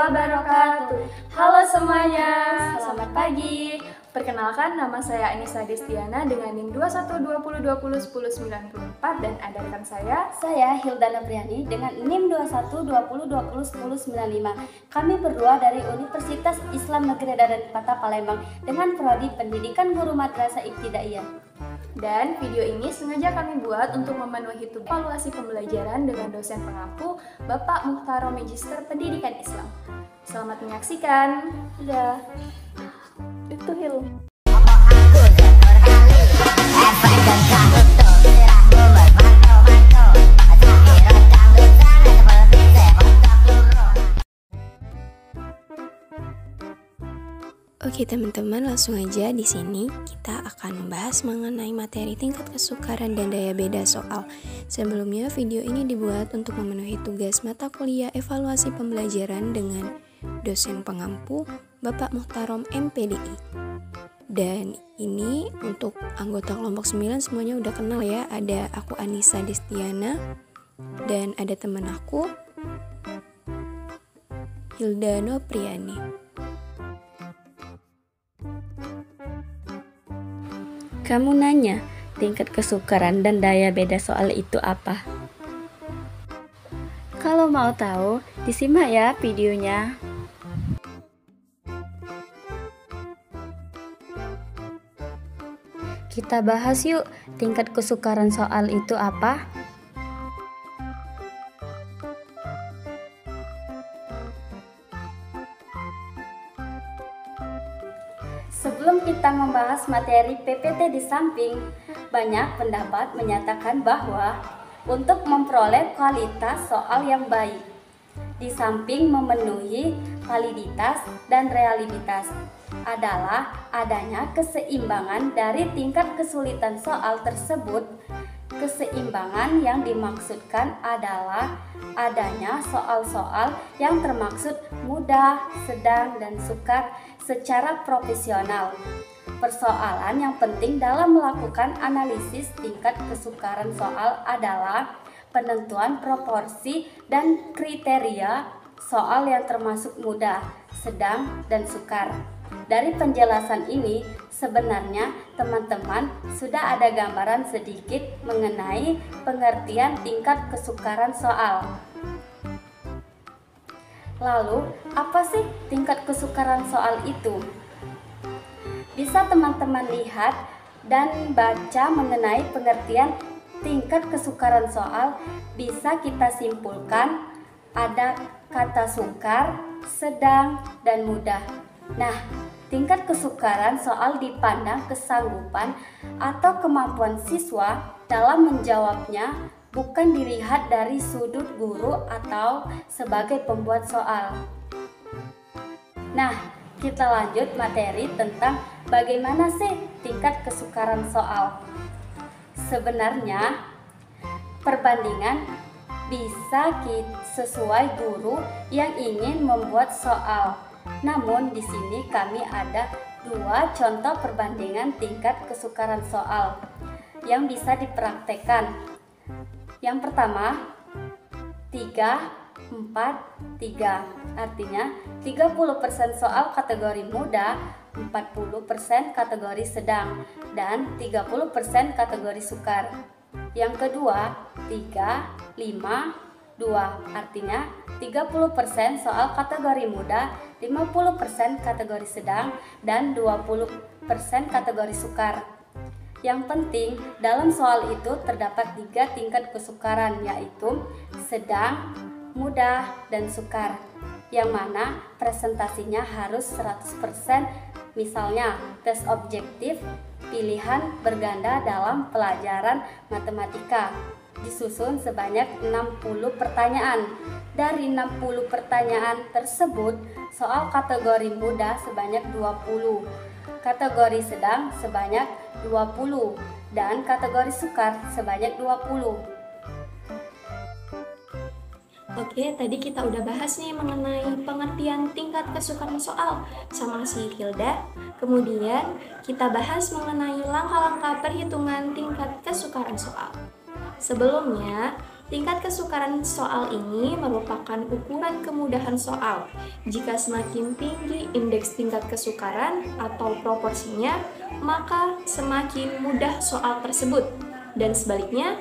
wabarakatuh. Halo semuanya, selamat pagi. Perkenalkan, nama saya Anissa Destiana dengan NIM 2120201094 dan ada rekan saya Hildana Priani dengan NIM 2120201095. Kami berdua dari Universitas Islam Negeri Dadampata Palembang dengan prodi Pendidikan Guru Madrasah Ibtidaiyah. Dan video ini sengaja kami buat untuk memenuhi tugas evaluasi pembelajaran dengan dosen pengampu Bapak Muhtarom Magister Pendidikan Islam. Selamat menyaksikan. Udah. Itu Hil. Oke teman-teman, langsung aja di sini kita akan membahas mengenai materi tingkat kesukaran dan daya beda soal. Sebelumnya video ini dibuat untuk memenuhi tugas mata kuliah evaluasi pembelajaran dengan dosen pengampu Bapak Muhtarom MPDI. Dan ini untuk anggota kelompok 9 semuanya udah kenal ya. Ada aku Anissa Destiana dan ada teman aku Hildana Priani. Kamu nanya, tingkat kesukaran dan daya beda soal itu apa? Kalau mau tahu, disimak ya videonya. Kita bahas yuk, tingkat kesukaran soal itu apa? Sebelum kita membahas materi PPT di samping, banyak pendapat menyatakan bahwa untuk memperoleh kualitas soal yang baik, di samping memenuhi validitas dan realitas, adalah adanya keseimbangan dari tingkat kesulitan soal tersebut. Keseimbangan yang dimaksudkan adalah adanya soal-soal yang termaksud mudah, sedang, dan sukar secara profesional. Persoalan yang penting dalam melakukan analisis tingkat kesukaran soal adalah penentuan proporsi dan kriteria soal yang termasuk mudah, sedang, dan sukar. Dari penjelasan ini, sebenarnya teman-teman sudah ada gambaran sedikit mengenai pengertian tingkat kesukaran soal. Lalu, apa sih tingkat kesukaran soal itu? Bisa teman-teman lihat dan baca mengenai pengertian tingkat kesukaran soal, bisa kita simpulkan ada kata sukar, sedang, dan mudah. Nah, tingkat kesukaran soal dipandang kesanggupan atau kemampuan siswa dalam menjawabnya, bukan dilihat dari sudut guru atau sebagai pembuat soal. Nah, kita lanjut materi tentang bagaimana sih tingkat kesukaran soal. Sebenarnya, perbandingan bisa sesuai guru yang ingin membuat soal. Namun di sini kami ada dua contoh perbandingan tingkat kesukaran soal yang bisa dipraktekkan. Yang pertama, 3, 4, 3. Artinya 30% soal kategori mudah, 40% kategori sedang, dan 30% kategori sukar. Yang kedua, 3, 5, 2. Artinya 30% soal kategori mudah, 50% kategori sedang, dan 20% kategori sukar. Yang penting, dalam soal itu terdapat 3 tingkat kesukaran, yaitu sedang, mudah, dan sukar, yang mana presentasinya harus 100%. Misalnya, tes objektif pilihan berganda dalam pelajaran matematika disusun sebanyak 60 pertanyaan. Dari 60 pertanyaan tersebut, soal kategori mudah sebanyak 20, kategori sedang sebanyak 20, dan kategori sukar sebanyak 20. Oke, tadi kita udah bahas nih mengenai pengertian tingkat kesukaran soal sama si Hilda. Kemudian kita bahas mengenai langkah-langkah perhitungan tingkat kesukaran soal. Sebelumnya, Tingkat kesukaran soal ini merupakan ukuran kemudahan soal. Jika semakin tinggi indeks tingkat kesukaran atau proporsinya, maka semakin mudah soal tersebut. Dan sebaliknya.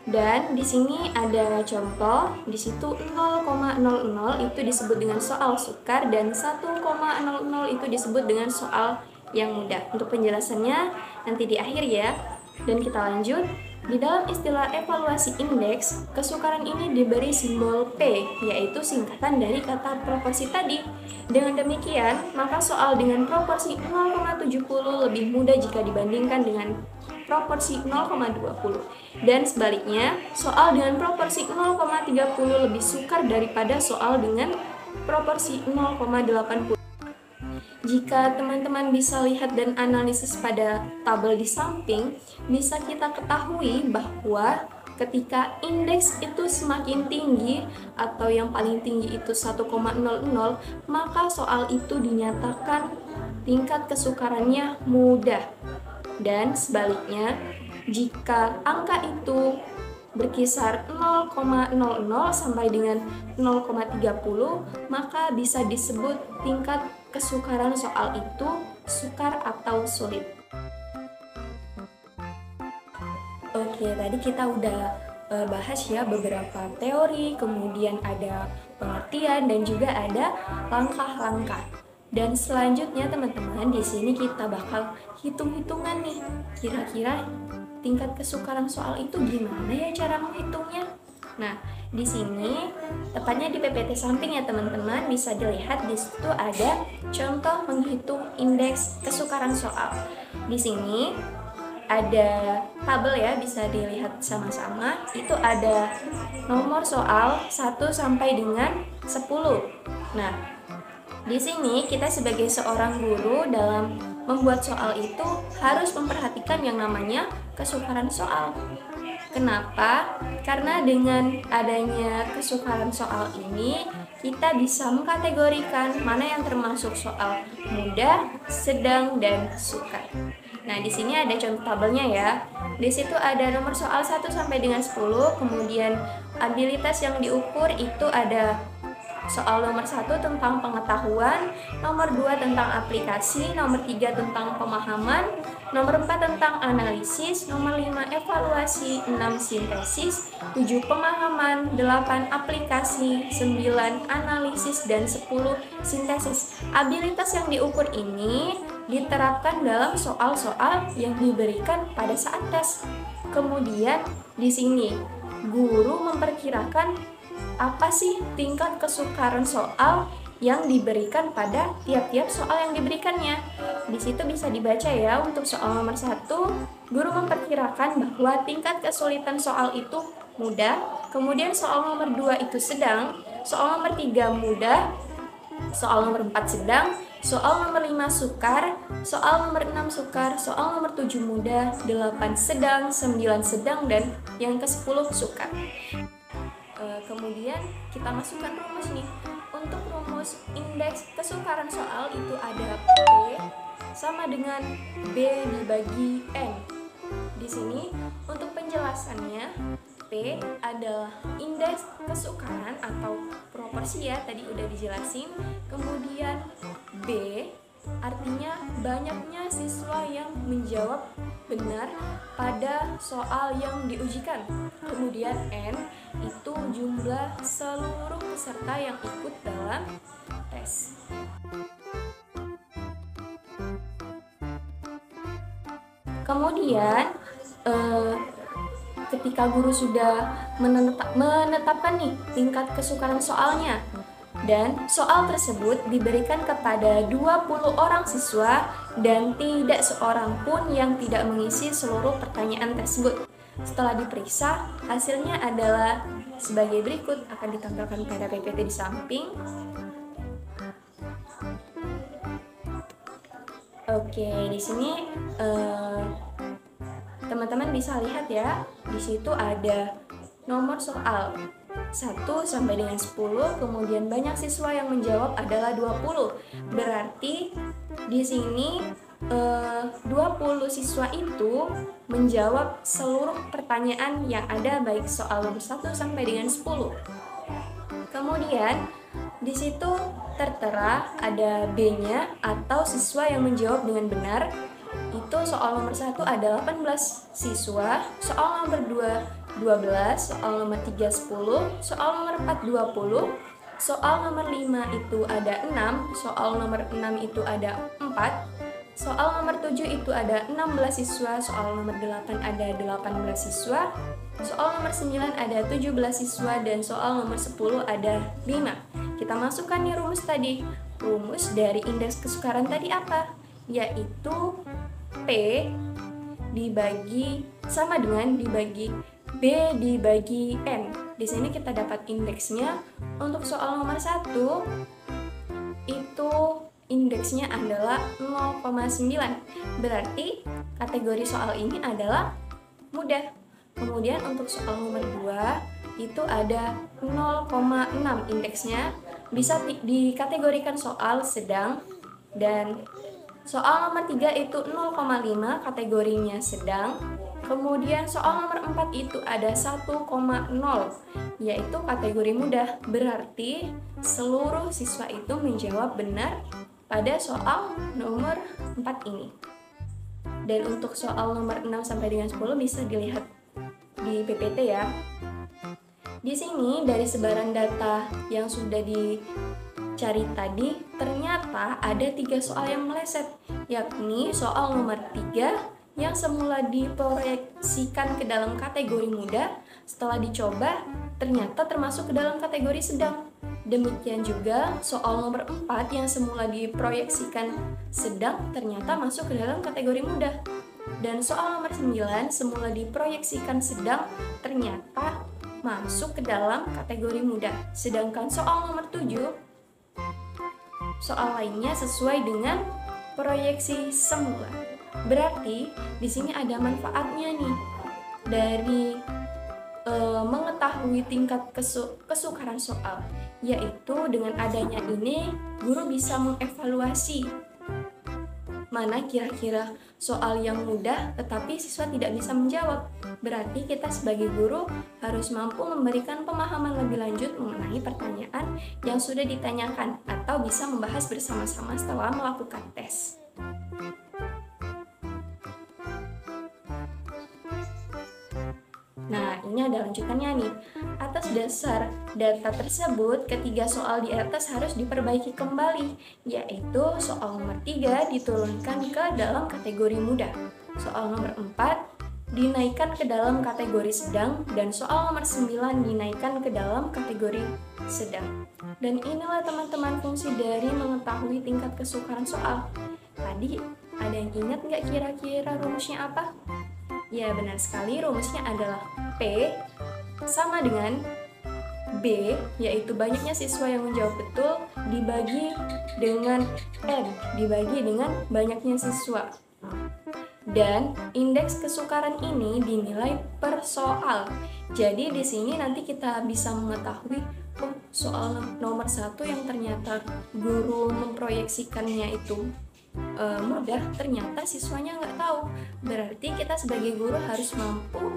Dan di sini ada contoh, di situ 0,00 itu disebut dengan soal sukar dan 1,00 itu disebut dengan soal yang mudah. Untuk penjelasannya nanti di akhir ya. Dan kita lanjut. Di dalam istilah evaluasi indeks, kesukaran ini diberi simbol P, yaitu singkatan dari kata proporsi tadi. Dengan demikian, maka soal dengan proporsi 0,70 lebih mudah jika dibandingkan dengan proporsi 0,20. Dan sebaliknya, soal dengan proporsi 0,30 lebih sukar daripada soal dengan proporsi 0,80. Jika teman-teman bisa lihat dan analisis pada tabel di samping, bisa kita ketahui bahwa ketika indeks itu semakin tinggi atau yang paling tinggi itu 1,00, maka soal itu dinyatakan tingkat kesukarannya mudah. Dan sebaliknya, jika angka itu berkisar 0,00 sampai dengan 0,30, maka bisa disebut tingkat kesukaran soal itu sukar atau sulit. Oke, tadi kita udah bahas ya beberapa teori, kemudian ada pengertian dan juga ada langkah-langkah. Dan selanjutnya teman-teman, di sini kita bakal hitung-hitungan nih. Kira-kira tingkat kesukaran soal itu gimana ya cara menghitungnya? Nah, di sini tepatnya di PPT samping ya teman-teman, bisa dilihat di situ ada contoh menghitung indeks kesukaran soal. Di sini ada tabel ya, bisa dilihat sama-sama. Itu ada nomor soal 1 sampai dengan 10. Nah, di sini kita sebagai seorang guru dalam membuat soal itu harus memperhatikan yang namanya kesukaran soal. Kenapa? Karena dengan adanya kesukaran soal ini, kita bisa mengkategorikan mana yang termasuk soal mudah, sedang, dan sukar. Nah, di sini ada contoh tabelnya ya. Di situ ada nomor soal 1 sampai dengan 10, kemudian abilitas yang diukur itu ada soal nomor 1 tentang pengetahuan, nomor 2 tentang aplikasi, nomor 3 tentang pemahaman, nomor 4 tentang analisis, nomor 5 evaluasi, 6 sintesis, 7 pemahaman, 8 aplikasi, 9 analisis, dan 10 sintesis. Abilitas yang diukur ini diterapkan dalam soal-soal yang diberikan pada saat tes. Kemudian di sini guru memperkirakan apa sih tingkat kesukaran soal yang diberikan pada tiap-tiap soal yang diberikannya. Di situ bisa dibaca ya, untuk soal nomor 1, guru memperkirakan bahwa tingkat kesulitan soal itu mudah, kemudian soal nomor 2 itu sedang, soal nomor 3 mudah, soal nomor 4 sedang, soal nomor 5 sukar, soal nomor 6 sukar, soal nomor 7 mudah, 8 sedang, 9 sedang, dan yang ke-10 sukar. Kemudian kita masukkan rumus nih. Untuk rumus indeks kesukaran soal itu ada P sama dengan B dibagi N. Di sini untuk penjelasannya, P adalah indeks kesukaran atau proporsi ya, tadi udah dijelasin. Kemudian B artinya banyaknya siswa yang menjawab benar pada soal yang diujikan. Kemudian N itu jumlah seluruh peserta yang ikut dalam tes. Kemudian ketika guru sudah menetapkan nih tingkat kesukaran soalnya, dan soal tersebut diberikan kepada 20 orang siswa dan tidak seorang pun yang tidak mengisi seluruh pertanyaan tersebut. Setelah diperiksa, hasilnya adalah sebagai berikut, akan ditampilkan pada PPT di samping. Oke, di sini teman-teman bisa lihat ya, di situ ada nomor soal 1 sampai dengan 10, kemudian banyak siswa yang menjawab adalah 20. Berarti di sini 20 siswa itu menjawab seluruh pertanyaan yang ada, baik soal nomor 1 sampai dengan 10. Kemudian di situ tertera ada B-nya atau siswa yang menjawab dengan benar. Itu soal nomor 1 ada 18 siswa, soal nomor 2 12, soal nomor 3 10, soal nomor 4 20, soal nomor 5 itu ada 6, soal nomor 6 itu ada 4, soal nomor 7 itu ada 16 siswa, soal nomor 8 ada 18 siswa, soal nomor 9 ada 17 siswa, dan soal nomor 10 ada 5. Kita masukkan nih rumus tadi. Rumus dari indeks kesukaran tadi apa? Yaitu P dibagi sama dengan dibagi B dibagi N. Di sini kita dapat indeksnya. Untuk soal nomor 1 itu indeksnya adalah 0,9. Berarti kategori soal ini adalah mudah. Kemudian untuk soal nomor 2 itu ada 0,6 indeksnya, bisa dikategorikan soal sedang. Dan soal nomor 3 itu 0,5, kategorinya sedang. Kemudian soal nomor 4 itu ada 1,0, yaitu kategori mudah. Berarti seluruh siswa itu menjawab benar pada soal nomor 4 ini. Dan untuk soal nomor 6 sampai dengan 10 bisa dilihat di PPT ya. Di sini dari sebaran data yang sudah dicari tadi, ternyata ada 3 soal yang meleset, yakni soal nomor 3 yang semula diproyeksikan ke dalam kategori mudah, setelah dicoba ternyata termasuk ke dalam kategori sedang. Demikian juga soal nomor 4 yang semula diproyeksikan sedang ternyata masuk ke dalam kategori mudah. Dan soal nomor 9 semula diproyeksikan sedang ternyata masuk ke dalam kategori mudah. Sedangkan soal nomor 7 soal lainnya sesuai dengan proyeksi semula. Berarti di sini ada manfaatnya nih dari mengetahui tingkat kesukaran soal, yaitu dengan adanya ini guru bisa mengevaluasi mana kira-kira soal yang mudah tetapi siswa tidak bisa menjawab. Berarti kita sebagai guru harus mampu memberikan pemahaman lebih lanjut mengenai pertanyaan yang sudah ditanyakan atau bisa membahas bersama-sama setelah melakukan tes. Nah, ini ada lanjutannya nih. Atas dasar data tersebut, ketiga soal di atas harus diperbaiki kembali, yaitu soal nomor 3 diturunkan ke dalam kategori mudah, soal nomor 4 dinaikkan ke dalam kategori sedang, dan soal nomor 9 dinaikkan ke dalam kategori sedang. Dan inilah teman-teman fungsi dari mengetahui tingkat kesukaran soal. Tadi ada yang ingat nggak kira-kira rumusnya apa? Ya, benar sekali, rumusnya adalah P sama dengan B, yaitu banyaknya siswa yang menjawab betul dibagi dengan N, dibagi dengan banyaknya siswa. Dan indeks kesukaran ini dinilai per soal. Jadi di sini nanti kita bisa mengetahui soal nomor 1 yang ternyata guru memproyeksikannya itu mudah, ternyata siswanya nggak tahu. Berarti kita sebagai guru harus mampu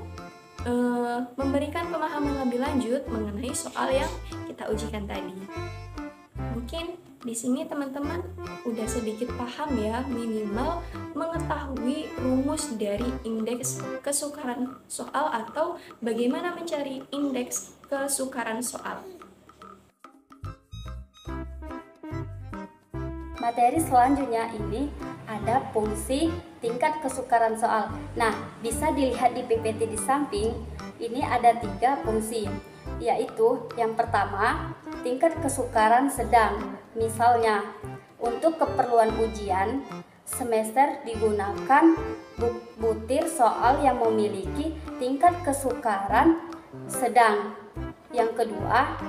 memberikan pemahaman lebih lanjut mengenai soal yang kita ujikan tadi. Mungkin di sini teman-teman udah sedikit paham ya, minimal mengetahui rumus dari indeks kesukaran soal atau bagaimana mencari indeks kesukaran soal. Materi selanjutnya ini ada fungsi tingkat kesukaran soal. Nah, bisa dilihat di PPT di samping, ini ada 3 fungsi, yaitu yang pertama, tingkat kesukaran sedang. Misalnya, untuk keperluan ujian, semester digunakan butir soal yang memiliki tingkat kesukaran sedang. Yang kedua,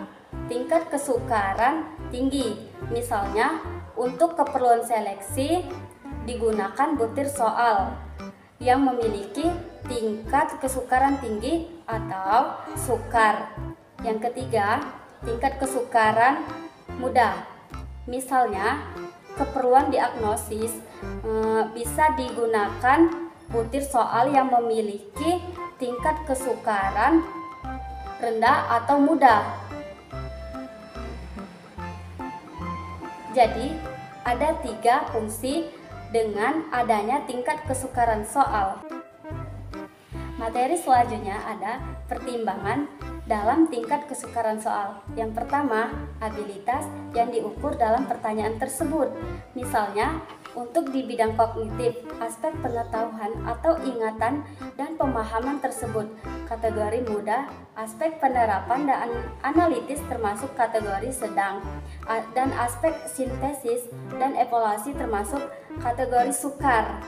tingkat kesukaran tinggi. Misalnya, untuk keperluan seleksi digunakan butir soal yang memiliki tingkat kesukaran tinggi atau sukar. Yang ketiga, tingkat kesukaran mudah. Misalnya, keperluan diagnosis bisa digunakan butir soal yang memiliki tingkat kesukaran rendah atau mudah. Jadi, ada 3 fungsi dengan adanya tingkat kesukaran soal. Materi selanjutnya ada pertimbangan dalam tingkat kesukaran soal. Yang pertama, abilitas yang diukur dalam pertanyaan tersebut. Misalnya, untuk di bidang kognitif, aspek pengetahuan atau ingatan dan pemahaman tersebut kategori mudah, aspek penerapan dan analitis termasuk kategori sedang, dan aspek sintesis dan evaluasi termasuk kategori sukar.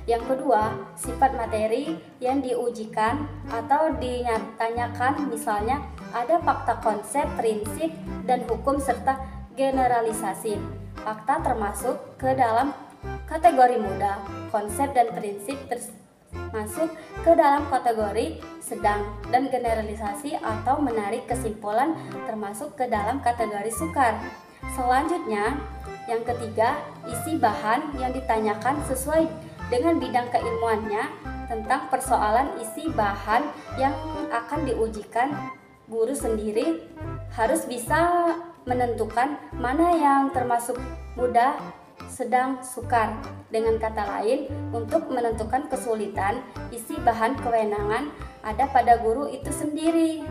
Yang kedua, sifat materi yang diujikan atau ditanyakan, misalnya ada fakta, konsep, prinsip, dan hukum serta generalisasi. Fakta termasuk ke dalam kategori mudah, konsep dan prinsip masuk ke dalam kategori sedang, dan generalisasi atau menarik kesimpulan termasuk ke dalam kategori sukar. Selanjutnya, yang ketiga, isi bahan yang ditanyakan sesuai dengan bidang keilmuannya tentang persoalan. Isi bahan yang akan diujikan, guru sendiri harus bisa menentukan mana yang termasuk mudah, sedang, sukar. Dengan kata lain, untuk menentukan kesulitan, isi bahan kewenangan ada pada guru itu sendiri.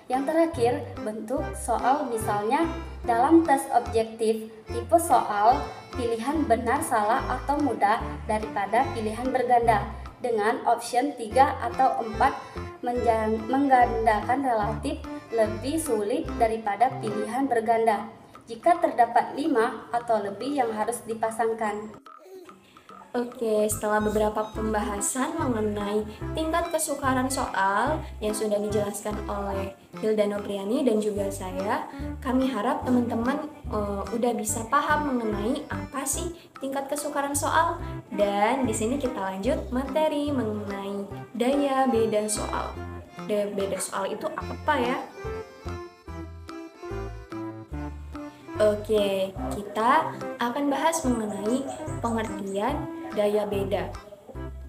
Yang terakhir, bentuk soal, misalnya dalam tes objektif, tipe soal pilihan benar, salah, atau mudah daripada pilihan berganda dengan option 3 atau 4 menggandakan relatif lebih sulit daripada pilihan berganda jika terdapat 5 atau lebih yang harus dipasangkan. Oke, setelah beberapa pembahasan mengenai tingkat kesukaran soal yang sudah dijelaskan oleh Hilda Nopriani dan juga saya, kami harap teman-teman udah bisa paham mengenai apa sih tingkat kesukaran soal. Dan di sini kita lanjut materi mengenai daya beda soal. Daya beda soal itu apa ya? Oke, kita akan bahas mengenai pengertian daya beda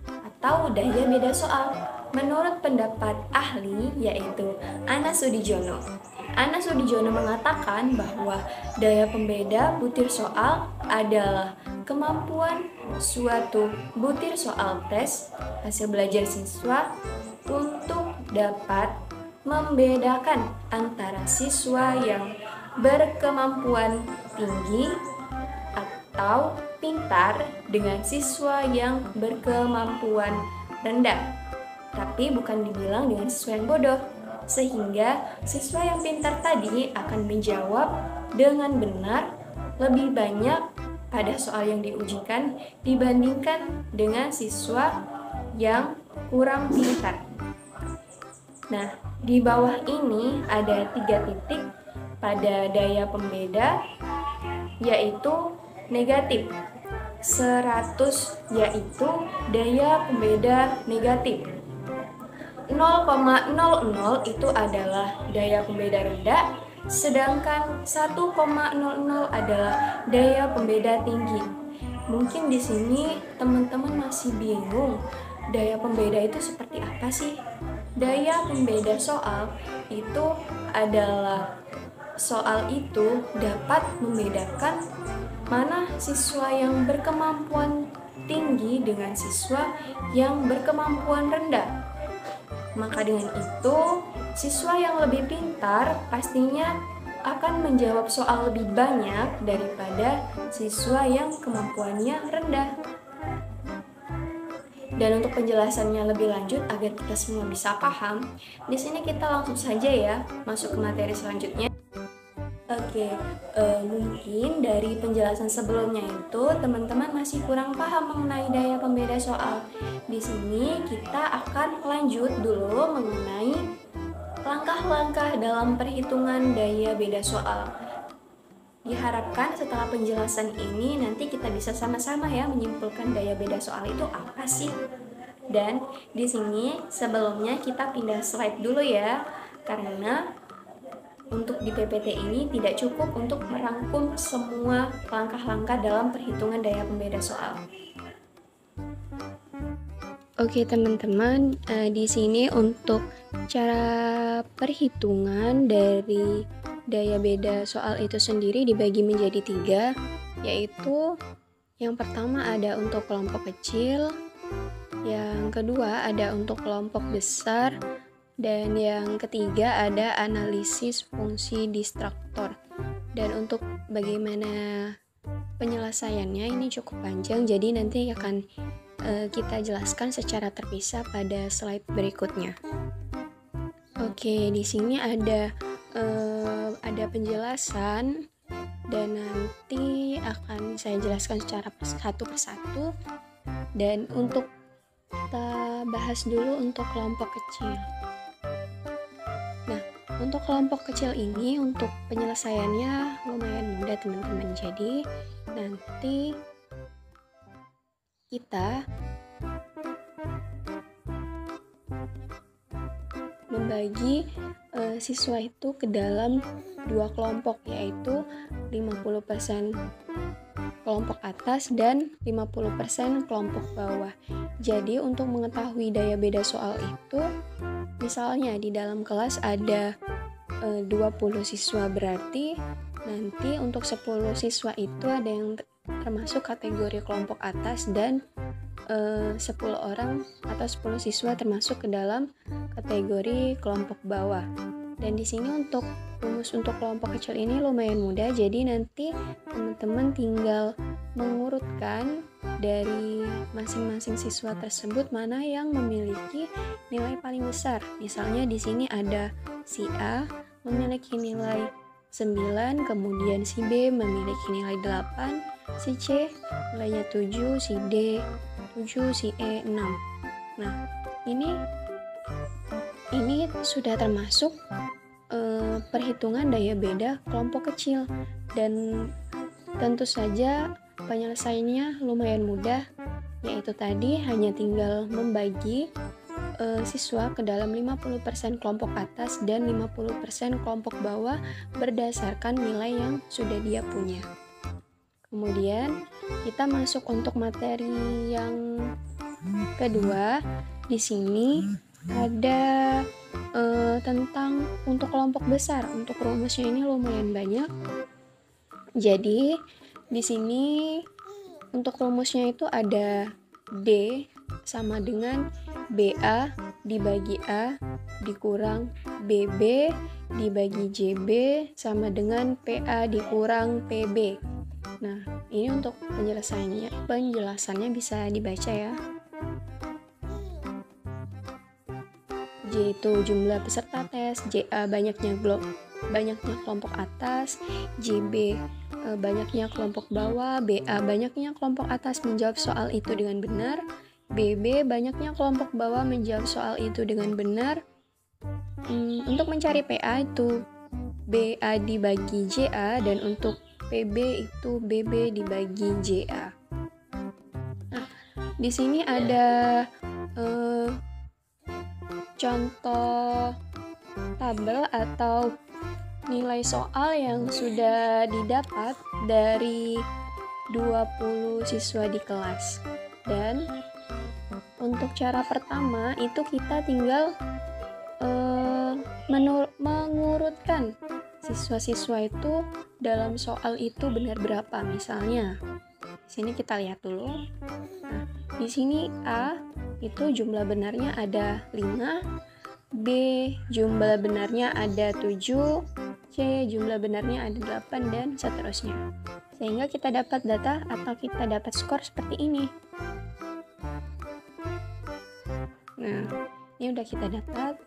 atau daya beda soal. Menurut pendapat ahli yaitu Anas Sudijono. Anas Sudijono mengatakan bahwa daya pembeda butir soal adalah kemampuan suatu butir soal tes hasil belajar siswa untuk dapat membedakan antara siswa yang berkemampuan tinggi atau pintar dengan siswa yang berkemampuan rendah, tapi bukan dibilang dengan siswa yang bodoh, sehingga siswa yang pintar tadi akan menjawab dengan benar lebih banyak pada soal yang diujikan dibandingkan dengan siswa yang kurang pintar. Nah, di bawah ini ada 3 titik pada daya pembeda, yaitu negatif. 100 yaitu daya pembeda negatif. 0,00 itu adalah daya pembeda rendah, sedangkan 1,00 adalah daya pembeda tinggi. Mungkin di sini teman-teman masih bingung, daya pembeda itu seperti apa sih? Daya pembeda soal itu adalah soal itu dapat membedakan mana siswa yang berkemampuan tinggi dengan siswa yang berkemampuan rendah. Maka dengan itu, siswa yang lebih pintar pastinya akan menjawab soal lebih banyak daripada siswa yang kemampuannya rendah. Dan untuk penjelasannya lebih lanjut agar kita semua bisa paham, di sini kita langsung saja ya masuk ke materi selanjutnya. Oke, mungkin dari penjelasan sebelumnya itu teman-teman masih kurang paham mengenai daya pembeda soal. Di sini kita akan lanjut dulu mengenai langkah-langkah dalam perhitungan daya beda soal. Diharapkan setelah penjelasan ini nanti kita bisa sama-sama ya menyimpulkan daya beda soal itu apa sih. Dan di sini sebelumnya kita pindah slide dulu ya, karena untuk di PPT ini tidak cukup untuk merangkum semua langkah-langkah dalam perhitungan daya pembeda soal. Oke teman-teman, di sini untuk cara perhitungan dari daya beda soal itu sendiri dibagi menjadi 3, yaitu yang pertama ada untuk kelompok kecil, yang kedua ada untuk kelompok besar, dan yang ketiga ada analisis fungsi distraktor. Dan untuk bagaimana penyelesaiannya ini cukup panjang, jadi nanti akan kita jelaskan secara terpisah pada slide berikutnya. Oke, di sini ada penjelasan dan nanti akan saya jelaskan secara satu persatu. Dan untuk kita bahas dulu untuk kelompok kecil. Nah, untuk kelompok kecil ini untuk penyelesaiannya lumayan mudah teman-teman. Jadi nanti kita membagi siswa itu ke dalam 2 kelompok, yaitu 50% kelompok atas dan 50% kelompok bawah. Jadi untuk mengetahui daya beda soal itu, misalnya di dalam kelas ada 20 siswa, berarti nanti untuk 10 siswa itu ada yang termasuk kategori kelompok atas dan 10 orang atau 10 siswa termasuk ke dalam kategori kelompok bawah. Dan di sini untuk rumus untuk kelompok kecil ini lumayan mudah, jadi nanti teman-teman tinggal mengurutkan dari masing-masing siswa tersebut mana yang memiliki nilai paling besar. Misalnya di sini ada si A memiliki nilai 9, kemudian si B memiliki nilai 8, si C nilainya 7, si D 7, si E 6. Nah, ini sudah termasuk perhitungan daya beda kelompok kecil, dan tentu saja penyelesaiannya lumayan mudah, yaitu tadi hanya tinggal membagi siswa ke dalam 50% kelompok atas dan 50% kelompok bawah berdasarkan nilai yang sudah dia punya. Kemudian kita masuk untuk materi yang kedua. Di sini ada tentang untuk kelompok besar. Untuk rumusnya ini lumayan banyak. Jadi di sini untuk rumusnya itu ada D sama dengan BA dibagi A dikurang BB dibagi JB sama dengan PA dikurang PB. Nah, ini untuk penjelasannya bisa dibaca ya. J itu jumlah peserta tes, JA banyaknya kelompok atas, JB banyaknya kelompok bawah, BA banyaknya kelompok atas menjawab soal itu dengan benar, BB banyaknya kelompok bawah menjawab soal itu dengan benar. Untuk mencari PA itu BA dibagi JA, dan untuk PB itu BB dibagi JA. Nah, di sini ada contoh tabel atau nilai soal yang sudah didapat dari 20 siswa di kelas. Dan untuk cara pertama itu kita tinggal mengurutkan siswa-siswa itu dalam soal itu benar berapa. Misalnya di sini kita lihat dulu. Nah, di sini A itu jumlah benarnya ada 5, B jumlah benarnya ada 7, C jumlah benarnya ada 8, dan seterusnya. Sehingga kita dapat data atau kita dapat skor seperti ini. Nah, ini udah kita dapat.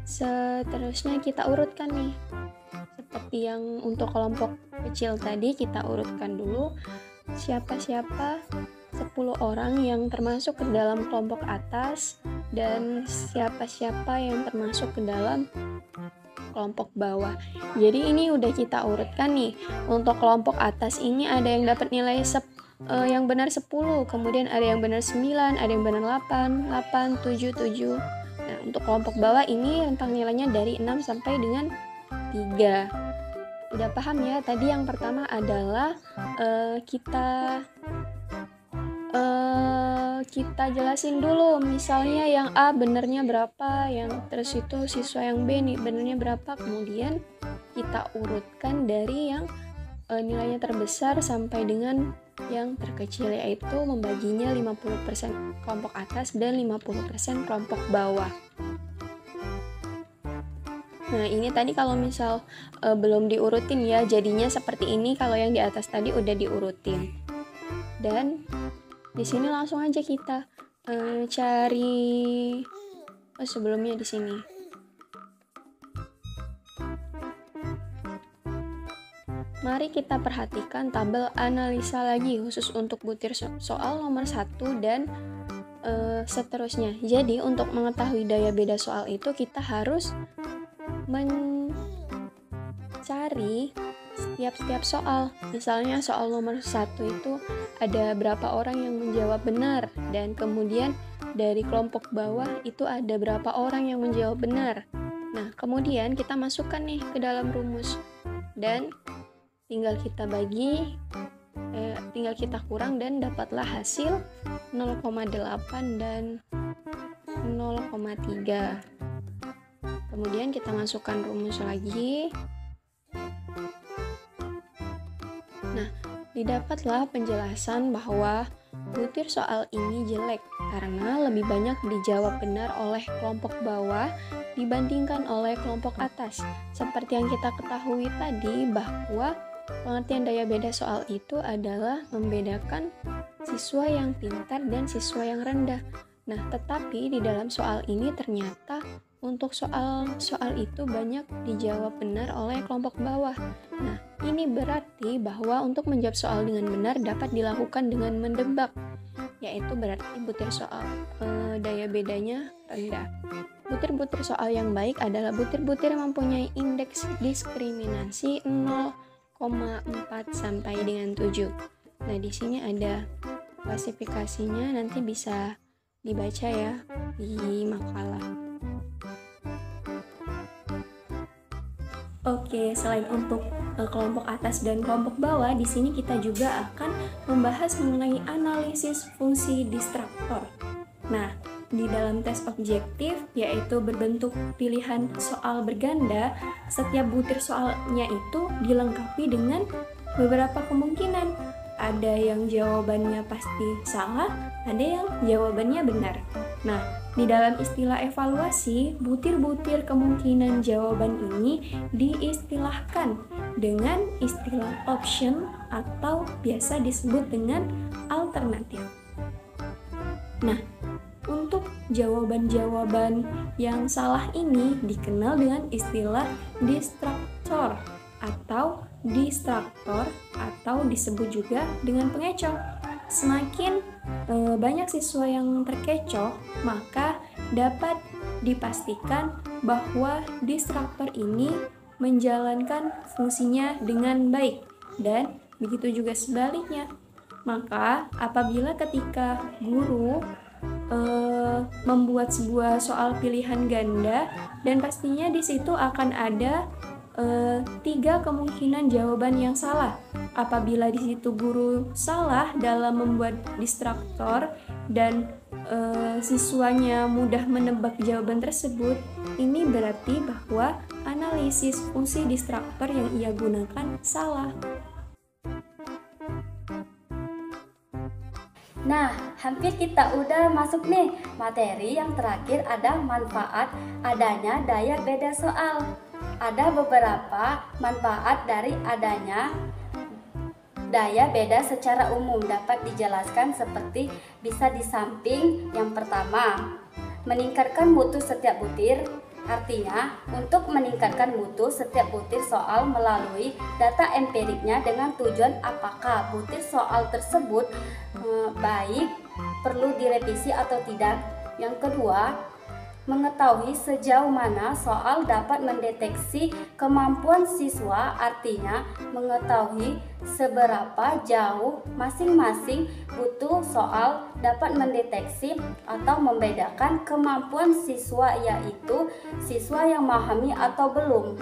Seterusnya kita urutkan nih. Seperti yang untuk kelompok kecil tadi, kita urutkan dulu siapa-siapa 10 orang yang termasuk ke dalam kelompok atas dan siapa-siapa yang termasuk ke dalam kelompok bawah. Jadi ini udah kita urutkan nih. Untuk kelompok atas ini ada yang dapat nilai yang benar 10, kemudian ada yang benar 9, ada yang benar 8, 7, 7, Nah, untuk kelompok bawah ini rentang nilainya dari 6 sampai dengan 3. Udah paham ya? Tadi yang pertama adalah kita jelasin dulu, misalnya yang A benernya berapa, yang terus itu siswa yang B nih benernya berapa, kemudian kita urutkan dari yang nilainya terbesar sampai dengan yang terkecil, yaitu membaginya 50% kelompok atas dan 50% kelompok bawah. Nah, ini tadi kalau misal belum diurutin ya, jadinya seperti ini. Kalau yang di atas tadi udah diurutin. Dan di sini langsung aja kita cari sebelumnya di sini. Mari kita perhatikan tabel analisa lagi khusus untuk butir soal nomor 1 dan seterusnya. Jadi untuk mengetahui daya beda soal itu kita harus mencari setiap soal. Misalnya soal nomor 1 itu ada berapa orang yang menjawab benar, dan kemudian dari kelompok bawah itu ada berapa orang yang menjawab benar. Nah, kemudian kita masukkan nih ke dalam rumus dan tinggal kita bagi, tinggal kita kurang dan dapatlah hasil 0,8 dan 0,3. Kemudian kita masukkan rumus lagi. Nah, didapatlah penjelasan bahwa butir soal ini jelek karena lebih banyak dijawab benar oleh kelompok bawah dibandingkan oleh kelompok atas. Seperti yang kita ketahui tadi bahwa pengertian daya beda soal itu adalah membedakan siswa yang pintar dan siswa yang rendah. Nah, tetapi di dalam soal ini ternyata untuk soal itu banyak dijawab benar oleh kelompok bawah. Nah, ini berarti bahwa untuk menjawab soal dengan benar dapat dilakukan dengan mendebak, yaitu berarti butir soal daya bedanya rendah. Butir-butir soal yang baik adalah butir-butir yang mempunyai indeks diskriminasi 0,4 sampai dengan 7. Nah, di sini ada klasifikasinya, nanti bisa dibaca ya di makalah. Oke, selain untuk kelompok atas dan kelompok bawah, di sini kita juga akan membahas mengenai analisis fungsi distraktor. Nah, di dalam tes objektif, yaitu berbentuk pilihan soal berganda, setiap butir soalnya itu dilengkapi dengan beberapa kemungkinan. Ada yang jawabannya pasti salah, ada yang jawabannya benar. Nah, di dalam istilah evaluasi, butir-butir kemungkinan jawaban ini diistilahkan dengan istilah option atau biasa disebut dengan alternatif. Nah, untuk jawaban-jawaban yang salah ini dikenal dengan istilah distraktor atau disebut juga dengan pengecoh. Semakin banyak siswa yang terkecoh, maka dapat dipastikan bahwa distraktor ini menjalankan fungsinya dengan baik, dan begitu juga sebaliknya. Maka apabila ketika guru membuat sebuah soal pilihan ganda, dan pastinya di situ akan ada 3 kemungkinan jawaban yang salah. Apabila di situ guru salah dalam membuat distraktor dan siswanya mudah menebak jawaban tersebut, ini berarti bahwa analisis fungsi distraktor yang ia gunakan salah. Nah, hampir kita udah masuk nih. Materi yang terakhir ada manfaat adanya daya beda soal. Ada beberapa manfaat dari adanya daya beda secara umum dapat dijelaskan seperti bisa di samping. Yang pertama, meningkatkan mutu setiap butir. Artinya, untuk meningkatkan mutu setiap butir soal melalui data empiriknya dengan tujuan apakah butir soal tersebut baik, perlu direvisi atau tidak. Yang kedua, mengetahui sejauh mana soal dapat mendeteksi kemampuan siswa, artinya mengetahui seberapa jauh masing-masing butuh soal dapat mendeteksi atau membedakan kemampuan siswa, yaitu siswa yang memahami atau belum.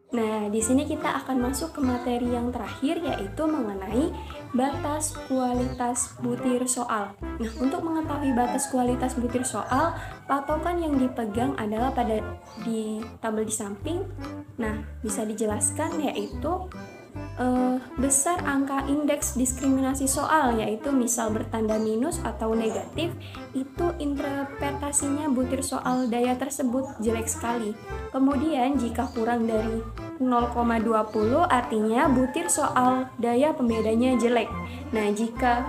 Nah, di sini kita akan masuk ke materi yang terakhir, yaitu mengenai batas kualitas butir soal. Nah, untuk mengetahui batas kualitas butir soal, patokan yang dipegang adalah di tabel di samping. Nah, bisa dijelaskan yaitu besar angka indeks diskriminasi soal, yaitu misal bertanda minus atau negatif, itu interpretasinya butir soal daya tersebut jelek sekali. Kemudian jika kurang dari 0,20 artinya butir soal daya pembedanya jelek. Nah, jika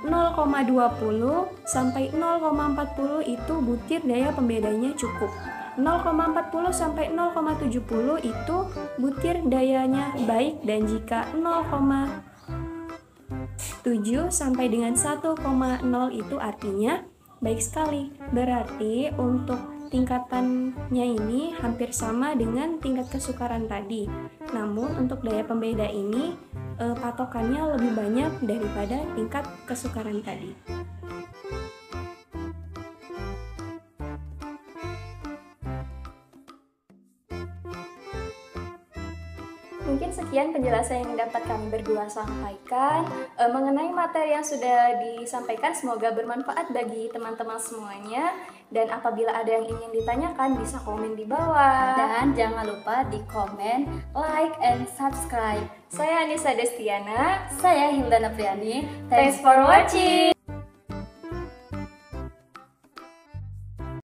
0,20 sampai 0,40 itu butir daya pembedanya cukup. 0,40 sampai 0,70 itu butir dayanya baik, dan jika 0,7 sampai dengan 1,0 itu artinya baik sekali. Berarti untuk tingkatannya ini hampir sama dengan tingkat kesukaran tadi. Namun untuk daya pembeda ini patokannya lebih banyak daripada tingkat kesukaran tadi. Mungkin sekian penjelasan yang dapat kami berdua sampaikan mengenai materi yang sudah disampaikan. Semoga bermanfaat bagi teman-teman semuanya. Dan apabila ada yang ingin ditanyakan, bisa komen di bawah. Dan jangan lupa di komen, like, and subscribe. Saya Anissa Destiana. Saya Hildana Priani. Thanks for watching.